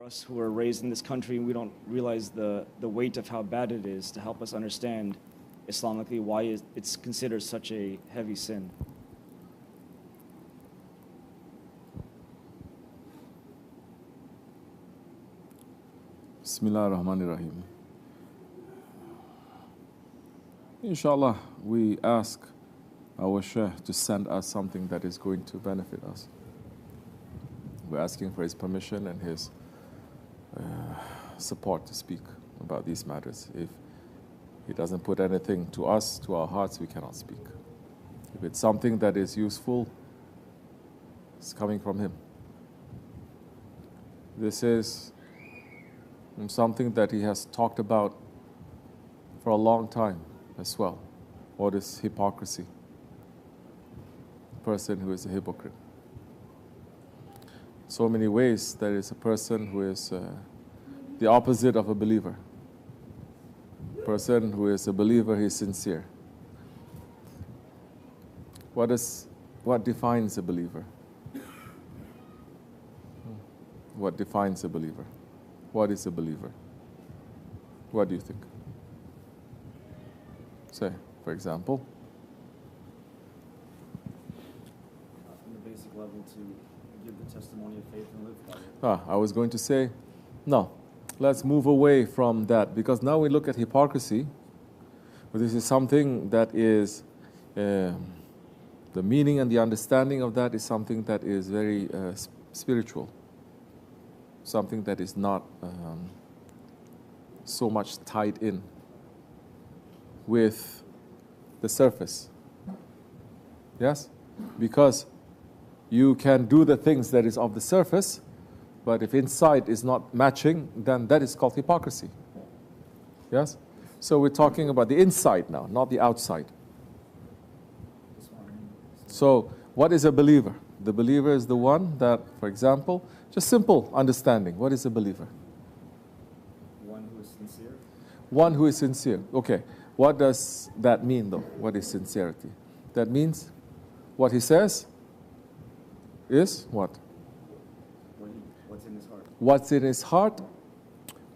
Us who are raised in this country, we don't realize the weight of how bad it is, to help us understand Islamically why it's considered such a heavy sin. Bismillah ar-Rahman ar-Rahim. Inshallah, we ask our Shaykh to send us something that is going to benefit us. We're asking for his permission and his support to speak about these matters. If he doesn't put anything to us, to our hearts, we cannot speak. If it's something that is useful, it's coming from him. This is something that he has talked about for a long time as well. What is hypocrisy? A person who is a hypocrite. So many ways there is a person who is the opposite of a believer. A person who is a believer, he is sincere. What defines a believer? What defines a believer? What is a believer? What do you think? Say, for example. From the basic level to give the testimony of faith and live by it. I was going to say, no. Let's move away from that, because now we look at hypocrisy. But this is something that is, the meaning and the understanding of that is something that is very spiritual. Something that is not so much tied in with the surface. Yes? Because you can do the things that is of the surface, but if inside is not matching, then that is called hypocrisy. Yes? So we're talking about the inside now, not the outside. So what is a believer? The believer is the one that, for example, just simple understanding. What is a believer? One who is sincere. One who is sincere. Okay. What does that mean, though? What is sincerity? That means what he says is what? What's in his heart. What's in his heart.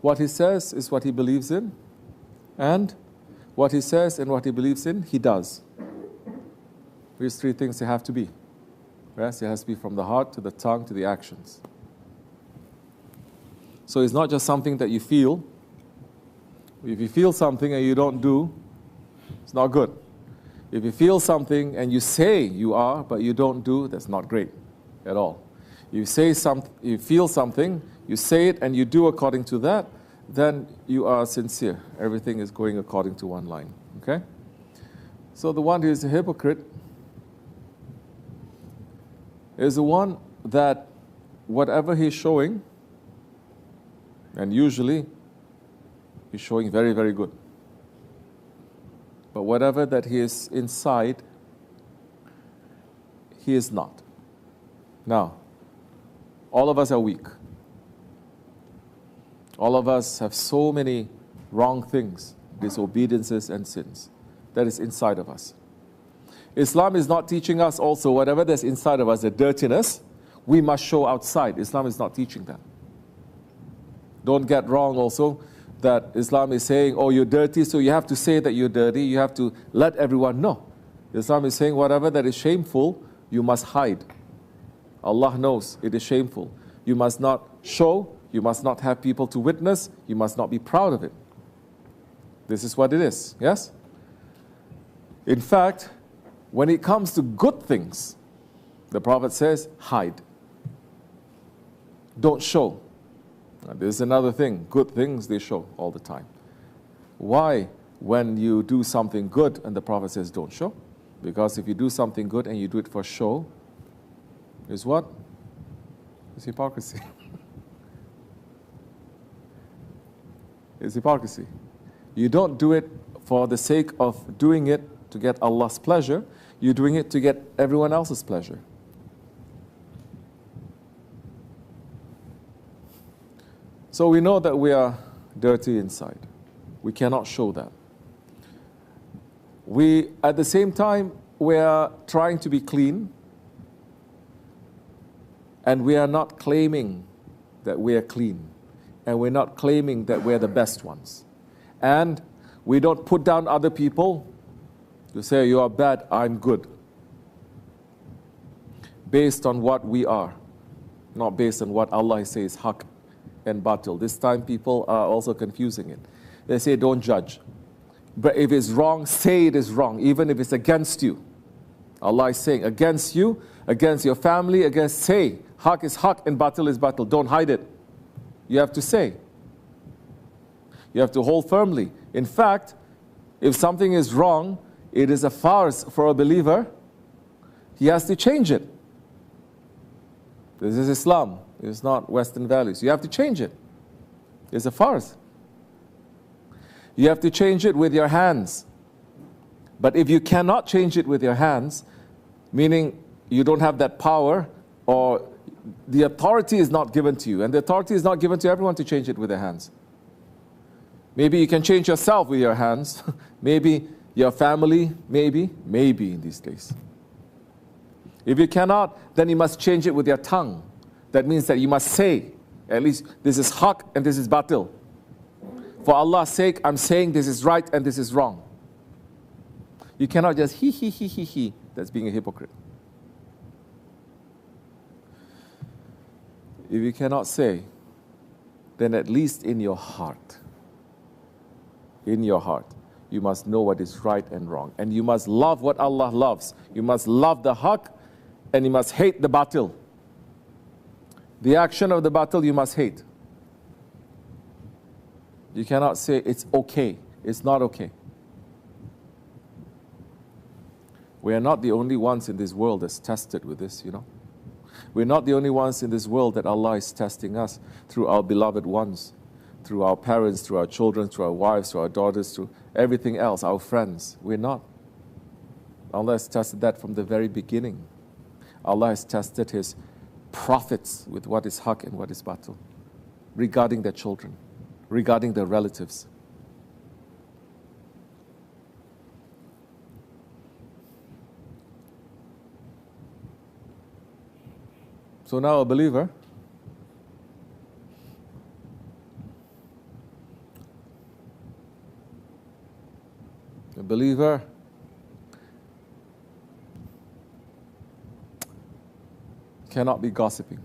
What he says is what he believes in. And what he says and what he believes in, he does. These three things they have to be. Yes, it has to be from the heart to the tongue to the actions. So it's not just something that you feel. If you feel something and you don't do, it's not good. If you feel something and you say you are, but you don't do, that's not great at all. You feel something, you say it and you do according to that, then you are sincere. Everything is going according to one line. Okay? So the one who is a hypocrite is the one that whatever he's showing, and usually he's showing very, very good. But whatever that he is inside, he is not. Now, all of us are weak. All of us have so many wrong things, disobediences and sins that is inside of us. Islam is not teaching us also whatever there's inside of us, the dirtiness, we must show outside. Islam is not teaching that. Don't get wrong also that Islam is saying, oh, you're dirty, so you have to say that you're dirty. You have to let everyone know. Islam is saying whatever that is shameful, you must hide. Allah knows it is shameful. You must not show. You must not have people to witness. You must not be proud of it. This is what it is, yes? In fact, when it comes to good things, the Prophet says, hide. Don't show. Now, there's another thing. Good things, they show all the time. Why, when you do something good and the Prophet says don't show? Because if you do something good and you do it for show, is what? It's hypocrisy. It's hypocrisy. You don't do it for the sake of doing it to get Allah's pleasure. You're doing it to get everyone else's pleasure. So we know that we are dirty inside. We cannot show that. We, at the same time, we are trying to be clean, and we are not claiming that we are clean. and we're not claiming that we're the best ones. And we don't put down other people to say, you are bad, I'm good. Based on what we are, not based on what Allah says, haq and batil. This time people are also confusing it. They say, don't judge. But if it's wrong, say it is wrong, even if it's against you. Allah is saying, against you, against your family, against, say, haq is haq and batil is batil. Don't hide it. You have to say. You have to hold firmly. In fact, if something is wrong, it is a farce for a believer, he has to change it. This is Islam. It's not Western values. You have to change it. It's a farce. You have to change it with your hands. But if you cannot change it with your hands, meaning you don't have that power, or the authority is not given to you, and the authority is not given to everyone to change it with their hands. Maybe you can change yourself with your hands. Maybe your family, maybe in these days. If you cannot, then you must change it with your tongue. That means that you must say, at least this is haq and this is batil. For Allah's sake, I'm saying this is right and this is wrong. You cannot just he. That's being a hypocrite. If you cannot say, then at least in your heart, you must know what is right and wrong. And you must love what Allah loves. You must love the haq and you must hate the batil. The action of the batil you must hate. You cannot say it's okay. It's not okay. We are not the only ones in this world that's tested with this, you know. We're not the only ones in this world that Allah is testing us through our beloved ones, through our parents, through our children, through our wives, through our daughters, through everything else, our friends. We're not. Allah has tested that from the very beginning. Allah has tested His prophets with what is haq and what is batil, regarding their children, regarding their relatives. So now a believer cannot be gossiping.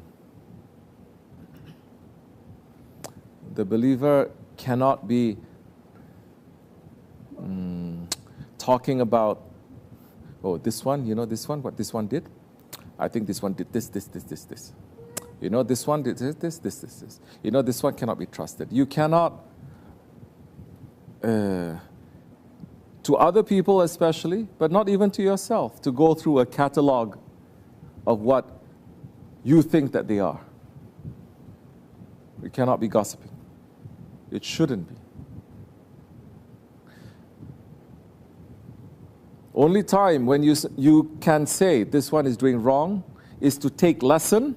The believer cannot be talking about, oh, this one, you know this one, what this one did? I think this one did this. You know, this one did this. You know, this one cannot be trusted. You cannot, to other people especially, but not even to yourself, to go through a catalog of what you think that they are. It cannot be gossiping. It shouldn't be. Only time when you can say this one is doing wrong is to take lesson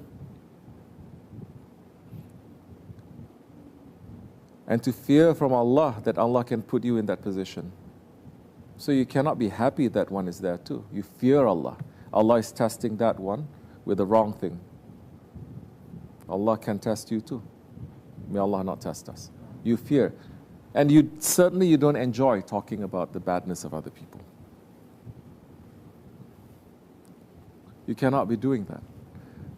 and to fear from Allah that Allah can put you in that position. So you cannot be happy that one is there too. You fear Allah. Allah is testing that one with the wrong thing. Allah can test you too. May Allah not test us. You fear. And you don't enjoy talking about the badness of other people. You cannot be doing that.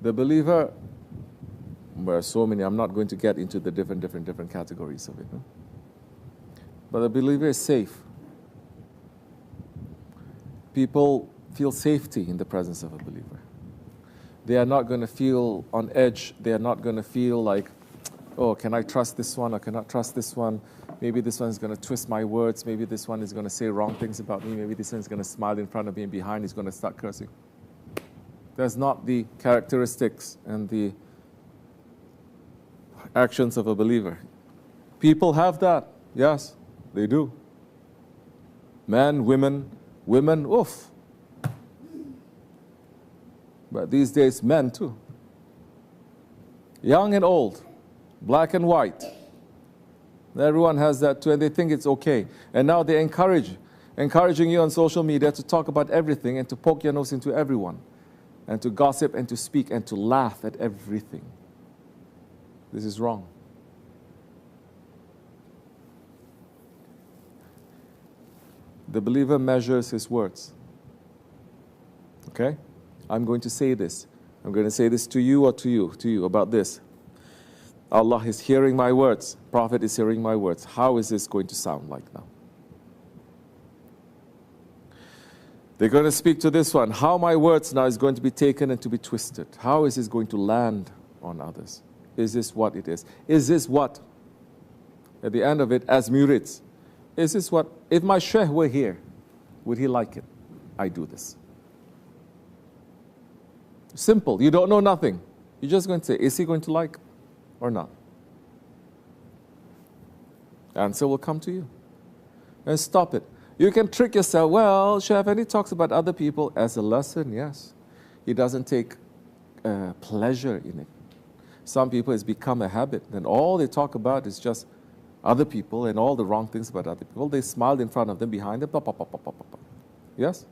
The believer, there are so many, I'm not going to get into the different categories of it. No? But the believer is safe. People feel safety in the presence of a believer. They are not going to feel on edge. They are not going to feel like, oh, can I trust this one or cannot trust this one? Maybe this one is going to twist my words. Maybe this one is going to say wrong things about me. Maybe this one is going to smile in front of me and behind he's going to start cursing. That's not the characteristics and the actions of a believer. People have that. Yes, they do. Men, women, oof. But these days, men too. Young and old, black and white. Everyone has that too, and they think it's okay. And now they encouraging you on social media to talk about everything and to poke your nose into everyone, and to gossip and to speak and to laugh at everything. This is wrong. The believer measures his words. Okay? I'm going to say this. I'm going to say this to you or to you about this. Allah is hearing my words. Prophet is hearing my words. How is this going to sound like now? They're going to speak to this one. How my words now is going to be taken and to be twisted. How is this going to land on others? Is this what it is? Is this what, at the end of it, as murids, is this what, if my Shaykh were here, would he like it? I do this. Simple. You don't know nothing. You're just going to say, is he going to like or not? Answer will come to you. And stop it. You can trick yourself. Well, Shaykh, and he talks about other people as a lesson, yes. He doesn't take pleasure in it. Some people, it's become a habit. Then all they talk about is just other people and all the wrong things about other people. They smiled in front of them, behind them. Yes?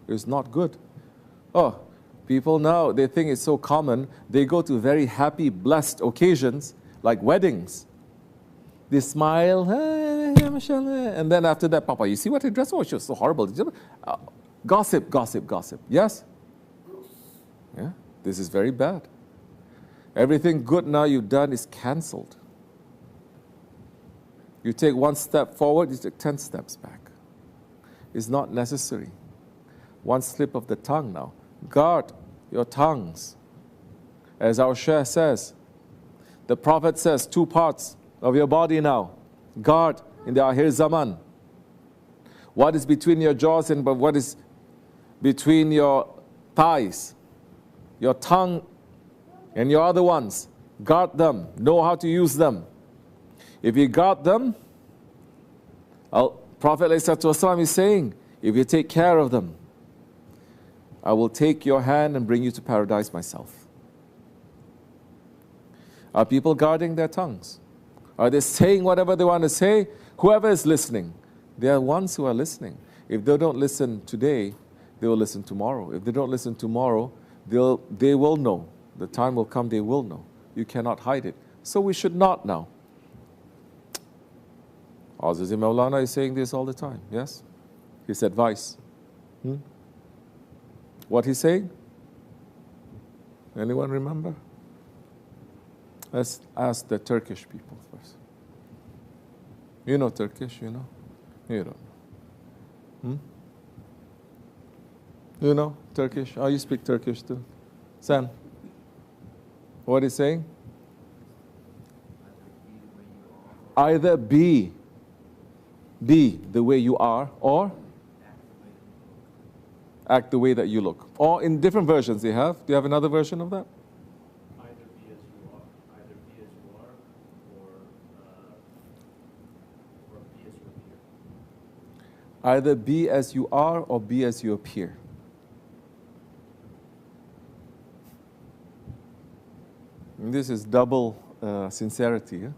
It's not good. Oh, people now, they think it's so common. They go to very happy, blessed occasions, like weddings. They smile, and then after that, Papa, you see what he dressed? Oh, she was so horrible. Gossip, gossip, gossip. Yes? Yeah, this is very bad. Everything good now you've done is cancelled. You take one step forward, you take 10 steps back. It's not necessary. One slip of the tongue now. Guard your tongues. As our Shaykh says, the Prophet says, 2 parts of your body now. Guard in the Akhir Zaman. What is between your jaws and what is between your thighs? Your tongue and your other ones. Guard them. Know how to use them. If you guard them, Prophet ﷺ is saying, if you take care of them, I will take your hand and bring you to paradise myself. Are people guarding their tongues? Are they saying whatever they want to say? Whoever is listening, they are ones who are listening. If they don't listen today, they will listen tomorrow. If they don't listen tomorrow, they will know. The time will come, they will know. You cannot hide it. So we should not now. Aziz Maulana is saying this all the time, yes? His advice. What he's saying? Anyone remember? Let's ask the Turkish people first. You know Turkish, you know? You don't know. You know Turkish? Oh, you speak Turkish too. Sam, what is saying? Either be the way you are, or act the way that you look. Or in different versions they have. Do you have another version of that? Either be as you are, or be as you appear. Either be as you are or be as you appear. And this is double sincerity. Yeah?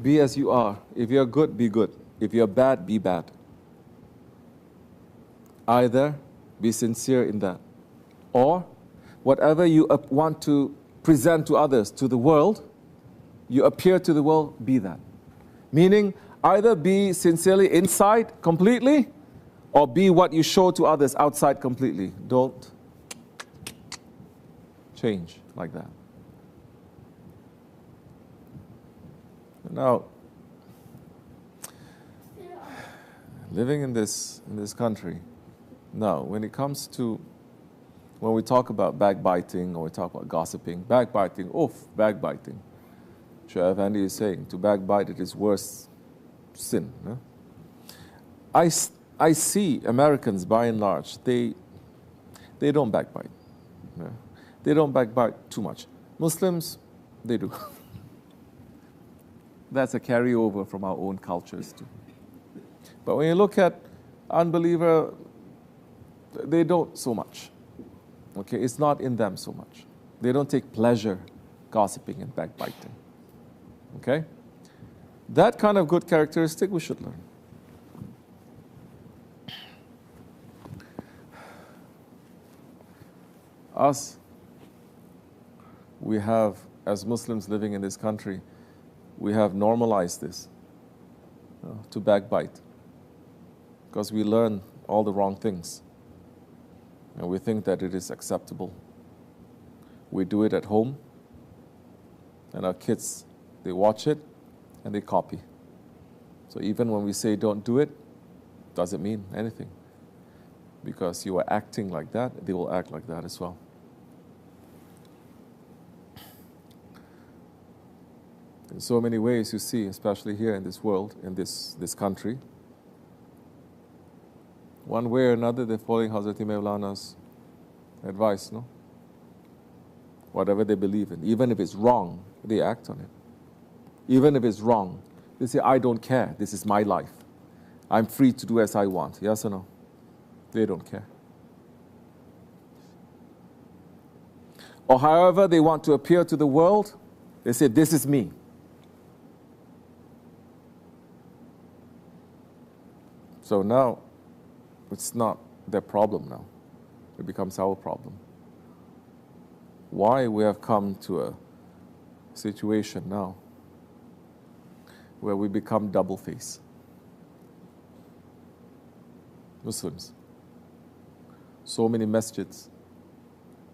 Be as you are. If you're good, be good. If you're bad, be bad. Either be sincere in that, or whatever you want to present to others, to the world, you appear to the world, be that. Meaning, either be sincerely inside completely, or be what you show to others outside completely. Don't change like that. Now, living in this country, now, when it comes to, when we talk about backbiting or we talk about gossiping, backbiting. Shaykh Effendi is saying, to backbite it is worse sin. No? I see Americans, by and large, they don't backbite. No? They don't backbite too much. Muslims, they do. That's a carryover from our own cultures too. But when you look at unbeliever, they don't so much. Okay, it's not in them so much. They don't take pleasure gossiping and backbiting. Okay? That kind of good characteristic we should learn. Us, we have, as Muslims living in this country, we have normalized this. to backbite, because we learn all the wrong things and we think that it is acceptable. We do it at home, and our kids, they watch it and they copy. So even when we say don't do it, doesn't mean anything, because you are acting like that, they will act like that as well. In so many ways, you see, especially here in this world, in this country, one way or another, they're following Hazrat Mevlana's advice, no? Whatever they believe in, even if it's wrong, they act on it. Even if it's wrong, they say, I don't care, this is my life. I'm free to do as I want. Yes or no? They don't care. Or however they want to appear to the world, they say, this is me. So now, it's not their problem now. It becomes our problem. Why we have come to a situation now where we become double-faced. Muslims. So many masjids.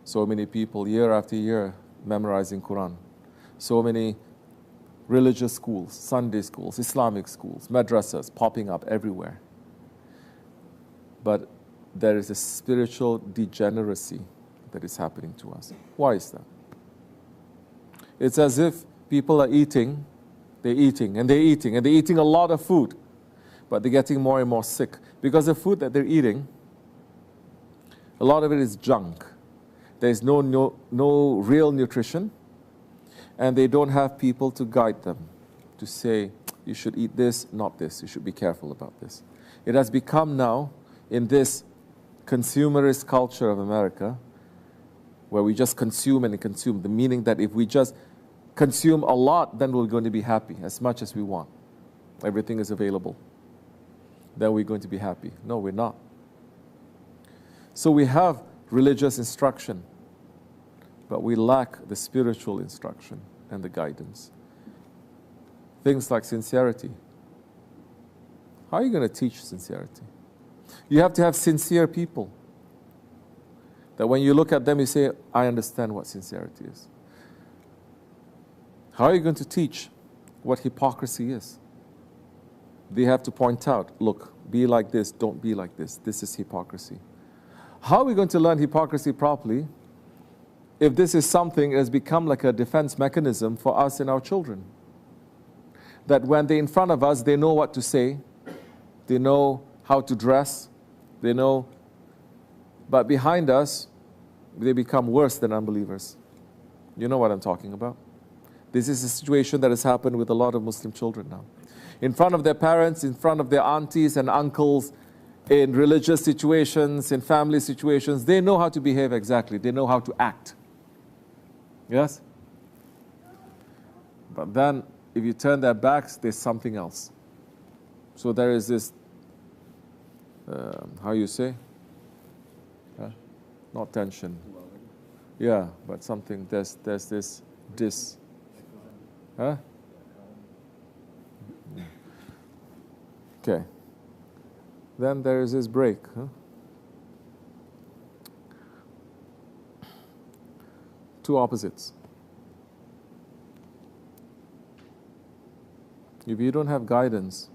So many people year after year memorizing Quran. So many religious schools, Sunday schools, Islamic schools, madrasas popping up everywhere. But there is a spiritual degeneracy that is happening to us. Why is that? It's as if people are eating, they're eating, and they're eating, and they're eating a lot of food, but they're getting more and more sick. Because the food that they're eating, a lot of it is junk. There's no real nutrition, and they don't have people to guide them, to say, you should eat this, not this, you should be careful about this. It has become now, in this consumerist culture of America, where we just consume and consume, the meaning that if we just consume a lot, then we're going to be happy, as much as we want. Everything is available. Then we're going to be happy. No, we're not. So we have religious instruction, but we lack the spiritual instruction and the guidance. Things like sincerity. How are you going to teach sincerity? You have to have sincere people, that when you look at them, you say, I understand what sincerity is. How are you going to teach what hypocrisy is? They have to point out, look, be like this, don't be like this. This is hypocrisy. How are we going to learn hypocrisy properly if this is something that has become like a defense mechanism for us and our children? That when they're in front of us, they know what to say, they know how to dress, they know, but behind us, they become worse than unbelievers. You know what I'm talking about? This is a situation that has happened with a lot of Muslim children now. In front of their parents, in front of their aunties and uncles, in religious situations, in family situations, they know how to behave exactly. They know how to act. Yes? But then, if you turn their backs, there's something else. So there is this, how you say? Not tension. Yeah, but something, there's this, huh? Okay. Then there is this break, huh? Two opposites. If you don't have guidance,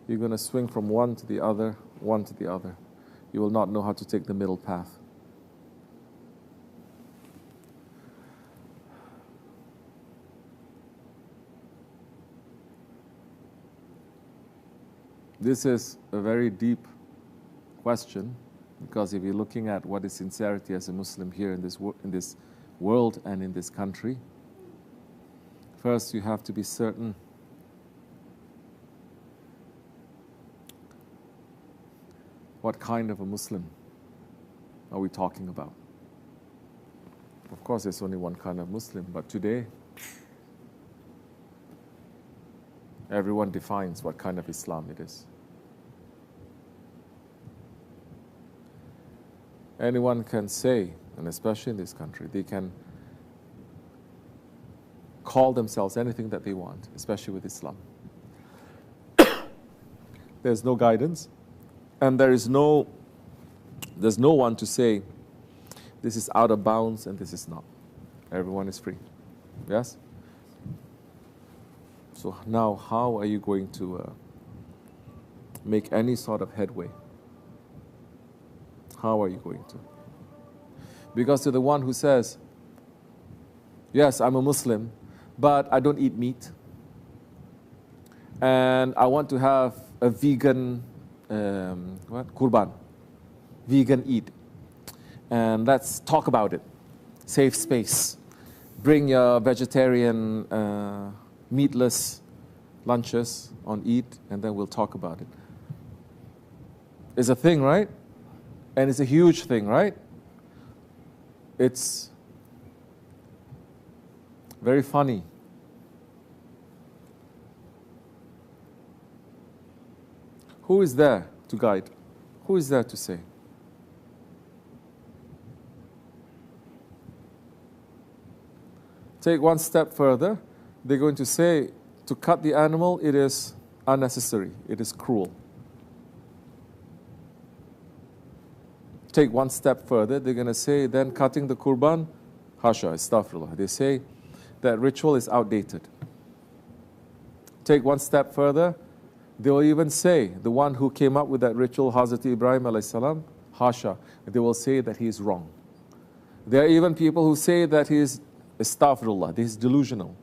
you're going to swing from one to the other, one to the other. You will not know how to take the middle path. This is a very deep question, because if you're looking at what is sincerity as a Muslim here in this world and in this country, first you have to be certain what kind of a Muslim are we talking about. Of course, there's only one kind of Muslim, but today, everyone defines what kind of Islam it is. Anyone can say, and especially in this country, they can call themselves anything that they want, especially with Islam. There's no guidance, and there's no one to say this is out of bounds and this is not. Everyone is free. Yes? So now, how are you going to make any sort of headway? How are you going to? Because to the one who says, yes, I'm a Muslim, but I don't eat meat, and I want to have a vegan, Qurban, vegan Eid, and let's talk about it. Save space. Bring your vegetarian, meatless lunches on Eid, and then we'll talk about it. It's a thing, right? And it's a huge thing, right? It's very funny. Who is there to guide? Who is there to say? Take one step further, they're going to say to cut the animal, it is unnecessary, it is cruel. Take one step further, they're going to say then cutting the Qurban, hasha, astaghfirullah. They say that ritual is outdated. Take one step further, they will even say the one who came up with that ritual, Hazrat Ibrahim alayhi salam, hasha, they will say that he is wrong. There are even people who say that he is astaghfirullah, he is delusional,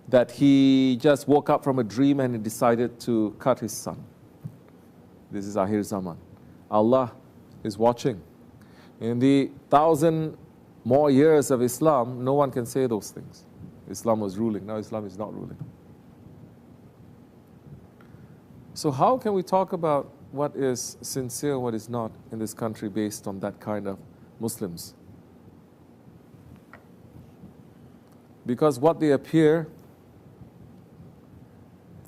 that he just woke up from a dream and he decided to cut his son. This is Akhir Zaman. Allah is watching. In the 1,000 more years of Islam, no one can say those things. Islam was ruling, now Islam is not ruling. So how can we talk about what is sincere and what is not in this country based on that kind of Muslims? Because what they appear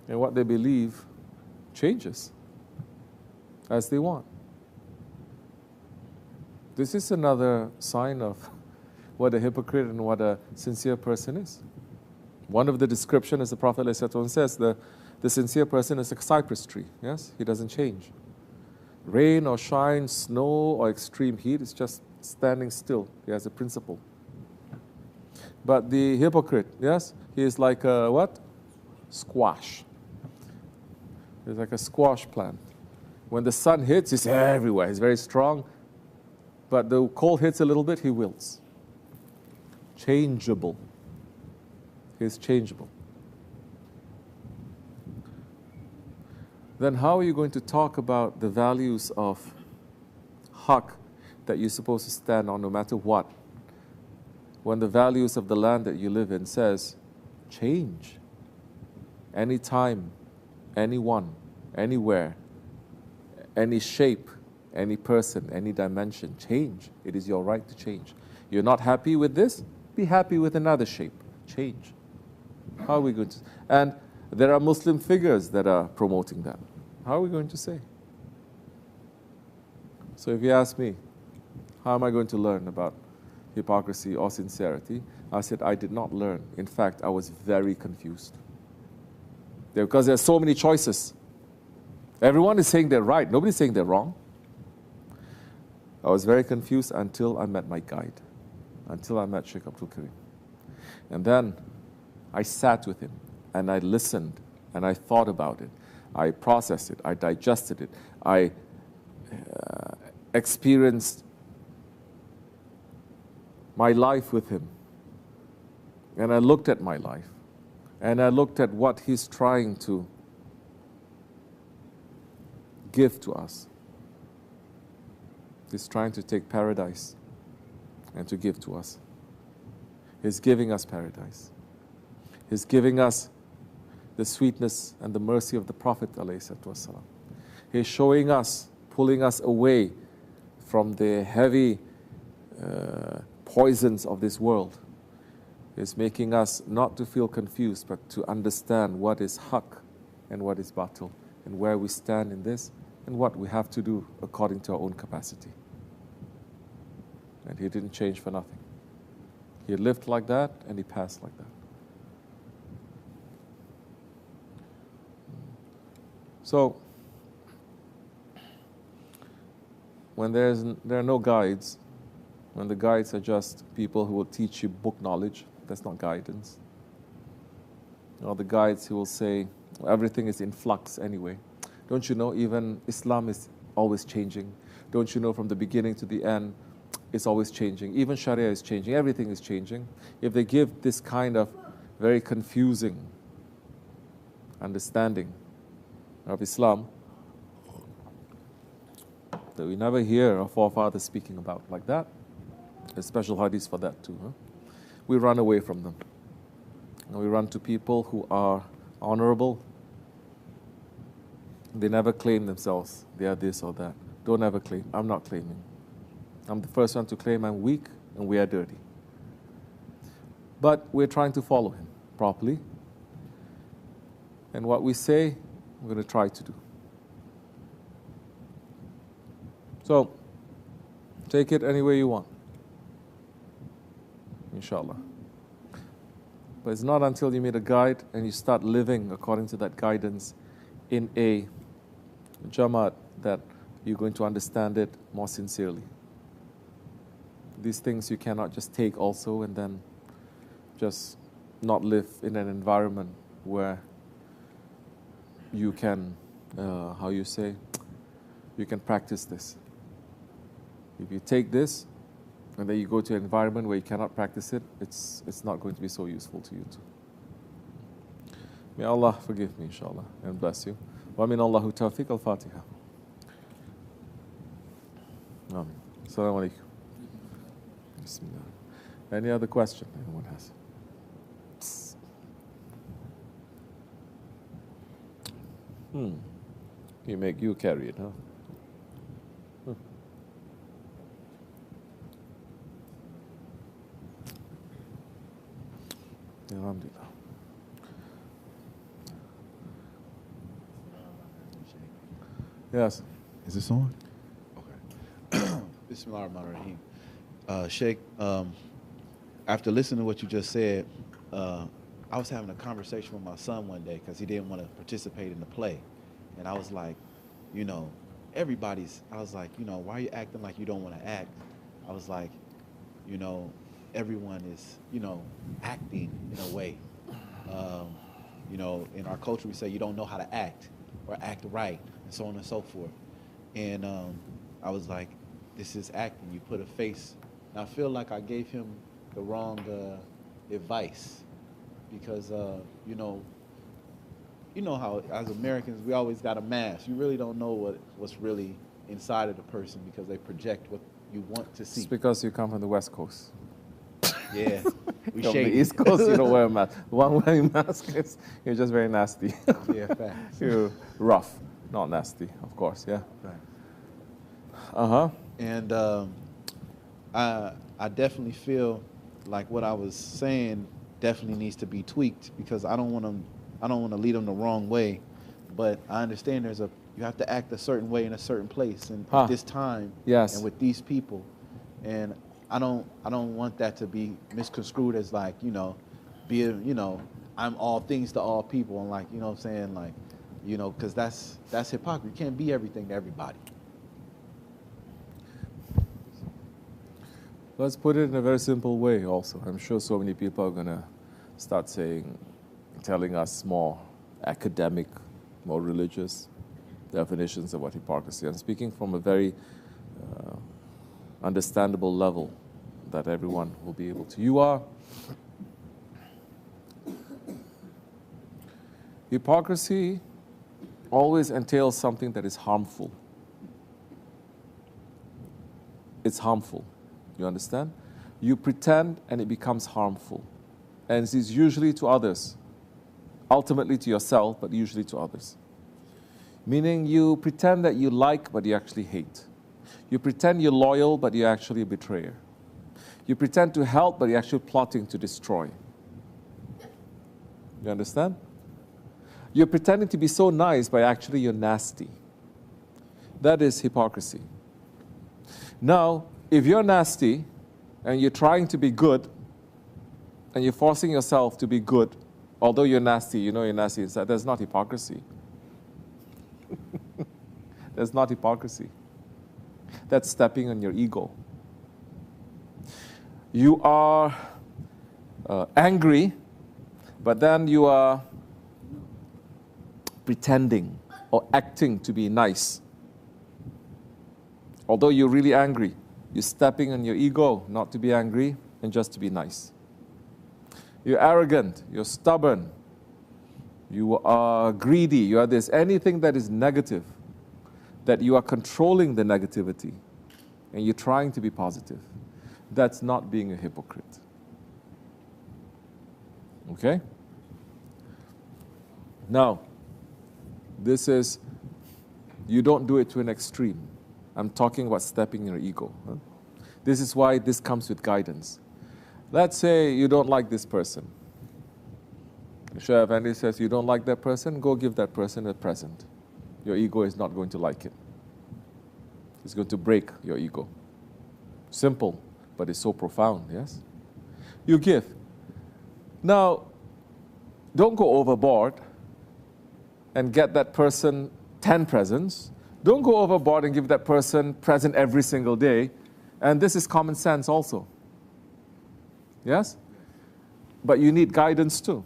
and what they believe changes as they want. This is another sign of what a hypocrite and what a sincere person is. One of the descriptions, as the Prophet ﷺ says, the sincere person is a cypress tree. Yes, he doesn't change. Rain or shine, snow or extreme heat, is just standing still. He has a principle. But the hypocrite, yes, he is like a what? Squash. He's like a squash plant. When the sun hits, he's everywhere. He's very strong. But the cold hits a little bit, he wilts. Changeable. He's changeable. Then how are you going to talk about the values of haqq that you're supposed to stand on no matter what, when the values of the land that you live in says, change. Anytime, anyone, anywhere, any shape, any person, any dimension, change. It is your right to change. You're not happy with this? Be happy with another shape. Change. How are we going to? And there are Muslim figures that are promoting that. How are we going to say? So if you ask me, how am I going to learn about hypocrisy or sincerity? I said, I did not learn. In fact, I was very confused. Because there are so many choices. Everyone is saying they're right. Nobody's saying they're wrong. I was very confused until I met my guide, until I met Sheikh Abdul Karim. And then I sat with him and I listened and I thought about it. I processed it. I digested it. I experienced my life with him. And I looked at my life. And I looked at what he's trying to give to us. He's trying to take paradise and to give to us. He's giving us paradise. He's giving us the sweetness and the mercy of the Prophet ﷺ. He's showing us, pulling us away from the heavy poisons of this world. He's making us not to feel confused, but to understand what is haqq and what is batil, and where we stand in this, and what we have to do according to our own capacity. And he didn't change for nothing. He lived like that, and he passed like that. So, when there are no guides, when the guides are just people who will teach you book knowledge, that's not guidance. Or the guides who will say, everything is in flux anyway. Don't you know even Islam is always changing? Don't you know from the beginning to the end, it's always changing. Even Sharia is changing. Everything is changing. If they give this kind of very confusing understanding of Islam that we never hear our forefathers speaking about like that, a special hadith for that too. Huh? We run away from them. And we run to people who are honorable. They never claim themselves. They are this or that. Don't ever claim. I'm not claiming. I'm the first one to claim I'm weak and we are dirty. But we're trying to follow him properly. And what we say, we're going to try to do. So, take it any way you want. Inshallah. But it's not until you meet a guide and you start living according to that guidance in a Jamaat that you're going to understand it more sincerely. These things you cannot just take also and then just not live in an environment where you can, you can practice this. If you take this and then you go to an environment where you cannot practice it, it's not going to be so useful to you too. May Allah forgive me, inshallah, and bless you. Wa min Allahu tawfiq al-Fatiha. Amen. Assalamu alaikum. Bismillah. Any other question anyone has? You carry it, huh? Alhamdulillah. Yes. Is this on? Okay. Bismillah ar-Rahman ar-Rahim. Sheikh, after listening to what you just said, I was having a conversation with my son one day because he didn't want to participate in the play. And I was like, I was like, why are you acting like you don't want to act? I was like, everyone is, acting in a way. In our culture we say you don't know how to act or act right and so on and so forth. And I was like, this is acting. You put a face. And I feel like I gave him the wrong advice because, how as Americans we always got a mask. You really don't know what's really inside of the person because they project what you want to see. It's because you come from the West Coast. Yeah. We From the shake. East Coast, you don't wear a mask. The one wearing a mask you're just very nasty. Yeah, facts. You're rough, not nasty, of course, yeah. Right. Uh-huh. And I definitely feel like what I was saying definitely needs to be tweaked because I don't want to lead them the wrong way, but I understand you have to act a certain way in a certain place and at this time Yes. and with these people, and I don't want that to be misconstrued as like I'm all things to all people and like what I'm saying, like because that's hypocrisy. You can't be everything to everybody. Let's put it in a very simple way also. I'm sure so many people are going to start telling us more academic, more religious definitions of what hypocrisy. I'm speaking from a very understandable level that everyone will be able to. Hypocrisy always entails something that is harmful. It's harmful. You understand? You pretend and it becomes harmful. And it is usually to others. Ultimately to yourself, but usually to others. Meaning you pretend that you like, but you actually hate. You pretend you're loyal, but you're actually a betrayer. You pretend to help, but you're actually plotting to destroy. You understand? You're pretending to be so nice, but actually you're nasty. That is hypocrisy. Now, if you're nasty, and you're trying to be good, and you're forcing yourself to be good, although you're nasty, you know you're nasty inside, that's not hypocrisy. That's not hypocrisy. That's stepping on your ego. You are angry, but then you are pretending or acting to be nice. Although you're really angry, you're stepping on your ego not to be angry and just to be nice. You're arrogant, you're stubborn, you are greedy, you are this. Anything that is negative, that you are controlling the negativity and you're trying to be positive, that's not being a hypocrite. Okay? Now, this is, you don't do it to an extreme. I'm talking about stepping in your ego. Huh? This is why this comes with guidance. Let's say you don't like this person. Chef Andy says you don't like that person, go give that person a present. Your ego is not going to like it. It's going to break your ego. Simple, but it's so profound, yes? You give. Now, don't go overboard and get that person 10 presents. Don't go overboard and give that person present every single day. And this is common sense also. Yes? But you need guidance too.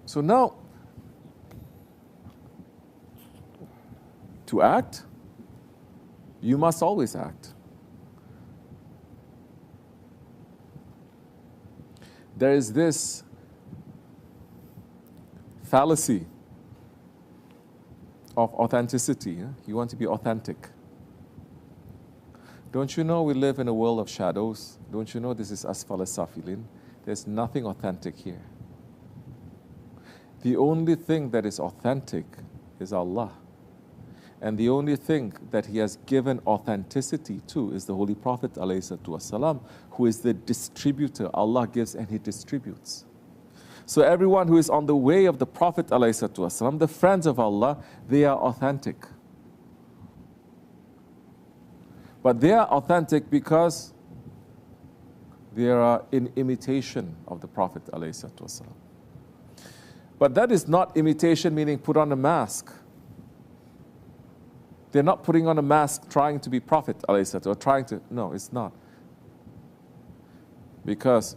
So now, to act, you must always act. There is this fallacy of authenticity. You want to be authentic. Don't you know we live in a world of shadows? Don't you know this is asfala safilin? There's nothing authentic here. The only thing that is authentic is Allah. And the only thing that He has given authenticity to is the Holy Prophet ﷺ, who is the distributor. Allah gives and He distributes. So everyone who is on the way of the Prophet ﷺ, the friends of Allah, they are authentic. But they are authentic because they are in imitation of the Prophet ﷺ. But that is not imitation meaning put on a mask. They're not putting on a mask trying to be Prophet ﷺ or trying to, no, it's not. Because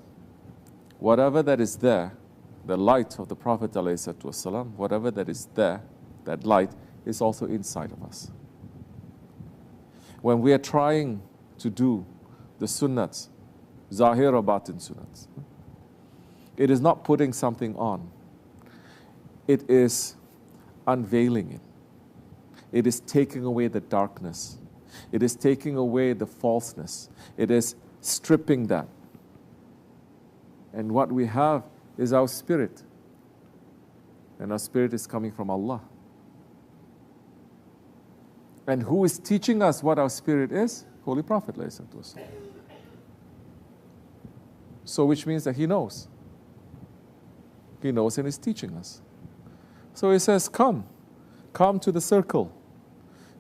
whatever that is there, the light of the Prophet ﷺ, whatever that is there, that light is also inside of us. When we are trying to do the sunnats, zahir or batin sunnats, it is not putting something on. It is unveiling it. It is taking away the darkness. It is taking away the falseness. It is stripping that. And what we have is our spirit. And our spirit is coming from Allah. And who is teaching us what our spirit is? Holy Prophet. So which means that He knows. He knows and is teaching us. So He says, come to the circle.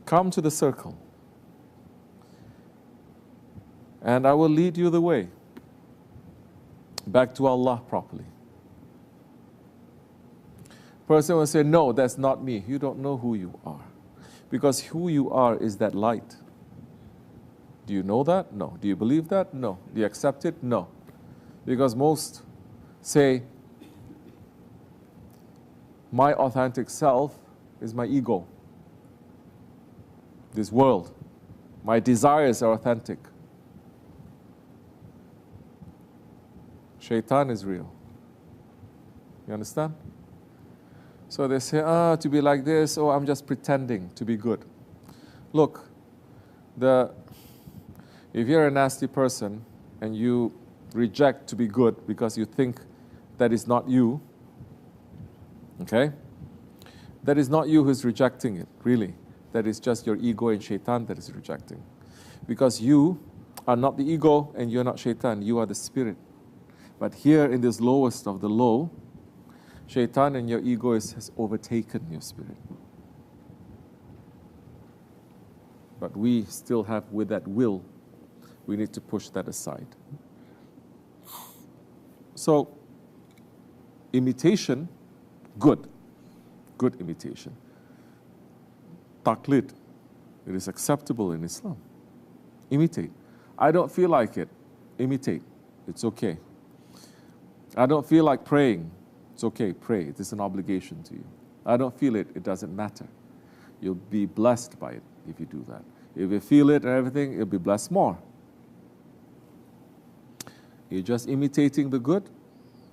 Come to the circle. And I will lead you the way back to Allah properly. Person will say, no, that's not me. You don't know who you are. Because who you are is that light. Do you know that? No. Do you believe that? No. Do you accept it? No. Because most say, my authentic self is my ego. This world. My desires are authentic. Shaitan is real. You understand? So they say, to be like this, oh, I'm just pretending to be good. Look, if you're a nasty person and you reject to be good because you think that is not you, okay? That is not you who's rejecting it, really. That is just your ego and shaitan that is rejecting. Because you are not the ego and you're not shaitan, you are the spirit. But here in this lowest of the low, shaitan and your ego has overtaken your spirit. But we still have, with that will, we need to push that aside. So, imitation, good. Good imitation. Taqlid. It is acceptable in Islam. Imitate. I don't feel like it. Imitate. It's okay. I don't feel like praying. It's okay, pray. It is an obligation to you. I don't feel it. It doesn't matter. You'll be blessed by it if you do that. If you feel it and everything, you'll be blessed more. You're just imitating the good,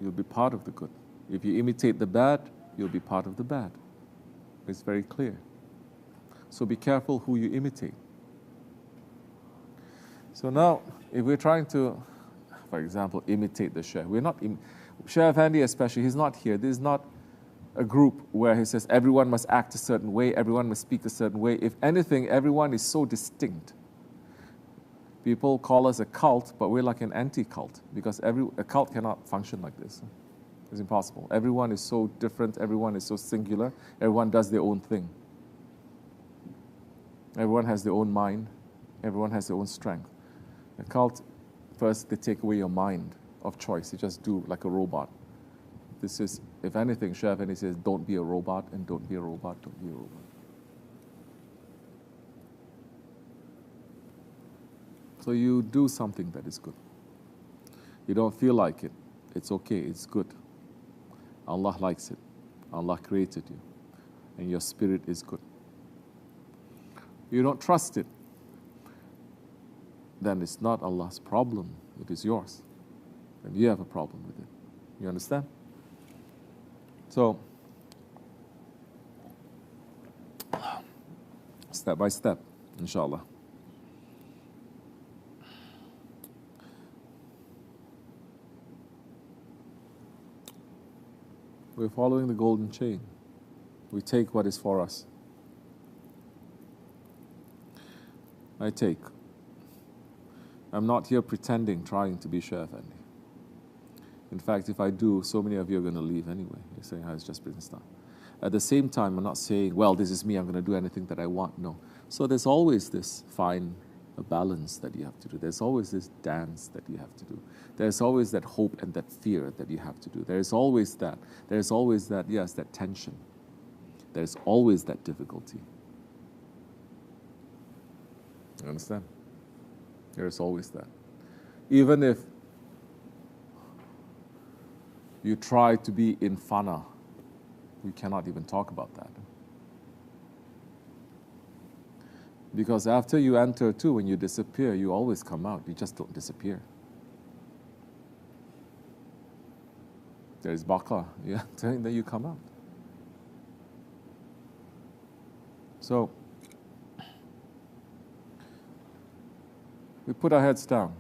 you'll be part of the good. If you imitate the bad, you'll be part of the bad. It's very clear. So be careful who you imitate. So now, if we're trying to, for example, imitate the Shaykh, we're not, Shaykh Effendi especially, he's not here. This is not a group where he says everyone must act a certain way, everyone must speak a certain way. If anything, everyone is so distinct. People call us a cult, but we're like an anti-cult because a cult cannot function like this. It's impossible. Everyone is so different, everyone is so singular, everyone does their own thing. Everyone has their own mind, everyone has their own strength. A cult, first they take away your mind of choice, they just do like a robot. This is, if anything, Shaykh Effendi says, don't be a robot, and don't be a robot, don't be a robot. So you do something that is good. You don't feel like it. It's okay, it's good. Allah likes it. Allah created you. And your spirit is good. You don't trust it. Then it's not Allah's problem. It is yours. And you have a problem with it. You understand? So, step by step, inshallah. We're following the golden chain. We take what is for us. I take. I'm not here pretending, trying to be Shaykh Effendi. In fact, if I do, so many of you are going to leave anyway. You're saying, it's just business time. At the same time, I'm not saying, well, this is me, I'm going to do anything that I want. No. So there's always this fine balance that you have to do. There's always this dance that you have to do. There's always that hope and that fear that you have to do. There's always that. There's always that, yes, that tension. There's always that difficulty. You understand? There's always that. Even if you try to be in fana, we cannot even talk about that. Because after you enter too, when you disappear, you always come out. You just don't disappear. There is baqa, yeah, then you come out. So, we put our heads down,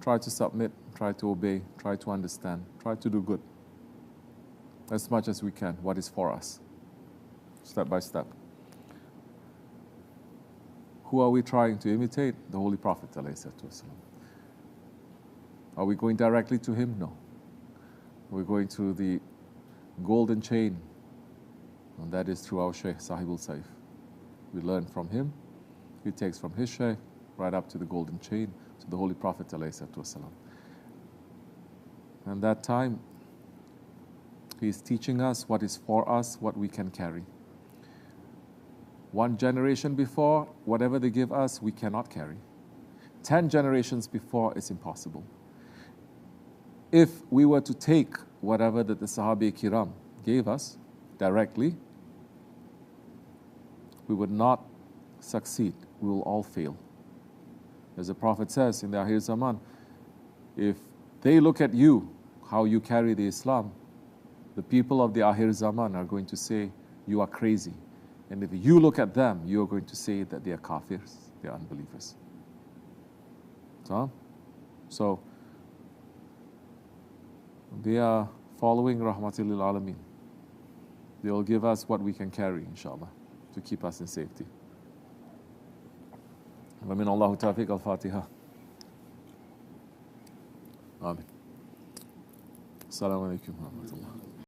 try to submit, try to obey, try to understand, try to do good as much as we can, what is for us, step by step. Who are we trying to imitate? The Holy Prophet ﷺ. Are we going directly to him? No. We're going through the golden chain, and that is through our Shaykh Sahibul Saif. We learn from him, he takes from his Shaykh, right up to the golden chain, to the Holy Prophet ﷺ. And that time, he is teaching us what is for us, what we can carry. One generation before, whatever they give us, we cannot carry. 10 generations before, it's impossible. If we were to take whatever that the Sahabi Kiram gave us directly, we would not succeed. We will all fail. As the Prophet says in the Akhir Zaman, if they look at you, how you carry the Islam, the people of the Akhir Zaman are going to say, you are crazy. And if you look at them, you are going to say that they are kafirs, they are unbelievers. So they are following Rahmatil lil Alameen. They will give us what we can carry, inshallah, to keep us in safety. ومن الله توفيق الفاتحة. آمين. السلام عليكم ورحمة الله.